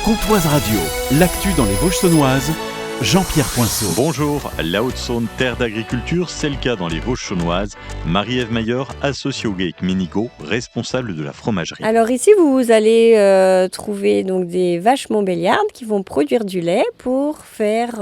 Comtoise Radio, l'actu dans les Vosges saunoises, Jean-Pierre Poinceau. Bonjour, la Haute-Saône, terre d'agriculture, c'est le cas dans les Vosges saunoises. Marie-Ève Mayer, associée au GAEC Ménigot, responsable de la fromagerie. Alors ici, vous allez trouver donc des vaches montbéliardes qui vont produire du lait pour faire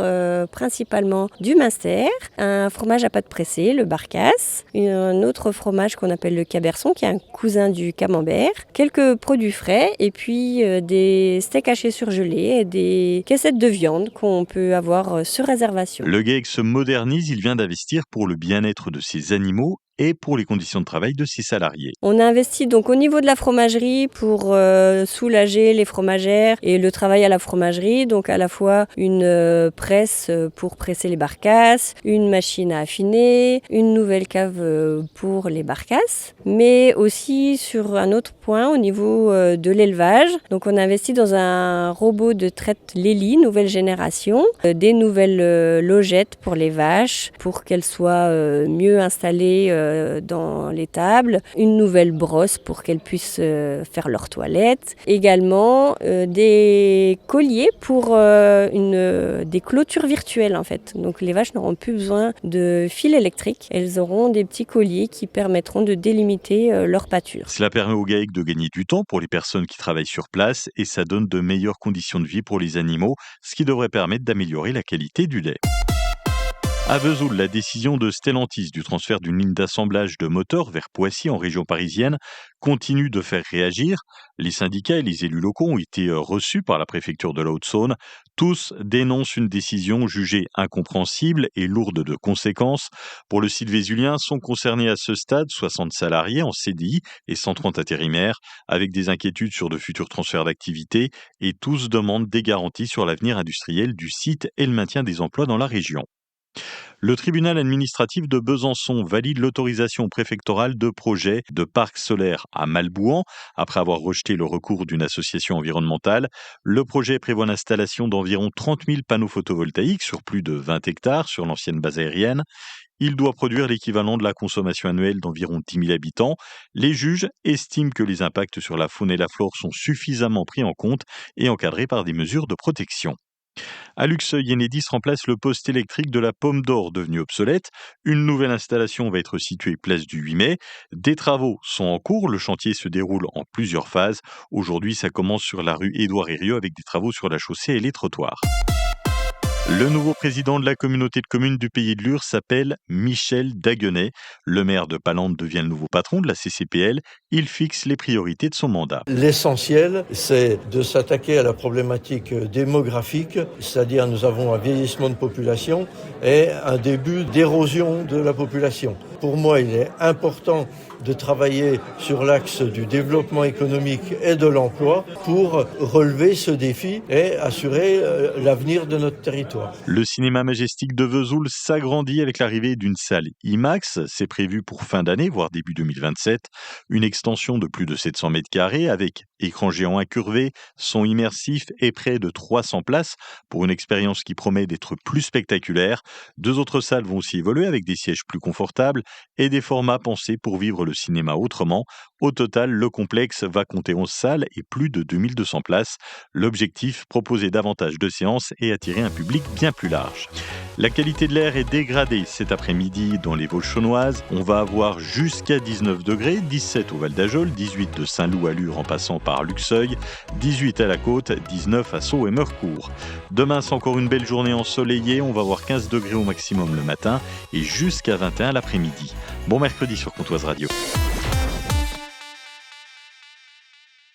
principalement du minster, un fromage à pâte pressée, le barcasse, un autre fromage qu'on appelle le caberson, qui est un cousin du camembert, quelques produits frais et puis des steaks hachés surgelés et des caissettes de viande qu'on peut avoir sur réservation. Le GAEC se modernise, il vient d'investir pour le bien-être de ses animaux et pour les conditions de travail de ses salariés. On a investi donc au niveau de la fromagerie pour soulager les fromagères et le travail à la fromagerie, donc à la fois une presse pour presser les barcasses, une machine à affiner, une nouvelle cave pour les barcasses, mais aussi sur un autre point au niveau de l'élevage. Donc on a investi dans un robot de traite Lely, nouvelle génération, des nouvelles logettes pour les vaches pour qu'elles soient mieux installées dans l'étable, une nouvelle brosse pour qu'elles puissent faire leur toilette, également des colliers pour des clôtures virtuelles en fait. Donc les vaches n'auront plus besoin de fil électrique, elles auront des petits colliers qui permettront de délimiter leur pâture. Cela permet au GAEC de gagner du temps pour les personnes qui travaillent sur place et ça donne de meilleures conditions de vie pour les animaux, ce qui devrait permettre d'améliorer la qualité du lait. À Vesoul, la décision de Stellantis du transfert d'une ligne d'assemblage de moteurs vers Poissy en région parisienne continue de faire réagir. Les syndicats et les élus locaux ont été reçus par la préfecture de la Haute-Saône. Tous dénoncent une décision jugée incompréhensible et lourde de conséquences. Pour le site vésulien, sont concernés à ce stade 60 salariés en CDI et 130 intérimaires, avec des inquiétudes sur de futurs transferts d'activité, et tous demandent des garanties sur l'avenir industriel du site et le maintien des emplois dans la région. Le tribunal administratif de Besançon valide l'autorisation préfectorale de projet de parc solaire à Malbouan. Après avoir rejeté le recours d'une association environnementale, le projet prévoit l'installation d'environ 30 000 panneaux photovoltaïques sur plus de 20 hectares sur l'ancienne base aérienne. Il doit produire l'équivalent de la consommation annuelle d'environ 10 000 habitants. Les juges estiment que les impacts sur la faune et la flore sont suffisamment pris en compte et encadrés par des mesures de protection. À Luxeuil, Enedis remplace le poste électrique de la Pomme d'Or devenu obsolète. Une nouvelle installation va être située place du 8 mai. Des travaux sont en cours, le chantier se déroule en plusieurs phases. Aujourd'hui, ça commence sur la rue Édouard Herriot avec des travaux sur la chaussée et les trottoirs. Le nouveau président de la communauté de communes du Pays de Lure s'appelle Michel Daguenet. Le maire de Palande devient le nouveau patron de la CCPL. Il fixe les priorités de son mandat. L'essentiel, c'est de s'attaquer à la problématique démographique, c'est-à-dire nous avons un vieillissement de population et un début d'érosion de la population. Pour moi, il est important de travailler sur l'axe du développement économique et de l'emploi pour relever ce défi et assurer l'avenir de notre territoire. Le cinéma Majestic de Vesoul s'agrandit avec l'arrivée d'une salle IMAX. C'est prévu pour fin d'année, voire début 2027. Une extension de plus de 700 mètres carrés avec écran géant incurvé, son immersif et près de 300 places pour une expérience qui promet d'être plus spectaculaire. 2 autres salles vont aussi évoluer avec des sièges plus confortables et des formats pensés pour vivre le cinéma autrement. Au total, le complexe va compter 11 salles et plus de 2200 places. L'objectif, proposer davantage de séances et attirer un public bien plus large. La qualité de l'air est dégradée cet après-midi dans les Vosges saunoises. On va avoir jusqu'à 19 degrés, 17 au Val d'Ajol, 18 de Saint-Loup à Lure en passant par Luxeuil, 18 à la Côte, 19 à Sceaux et Meurcourt. Demain, c'est encore une belle journée ensoleillée. On va avoir 15 degrés au maximum le matin et jusqu'à 21 l'après-midi. Bon mercredi sur Comtoise Radio.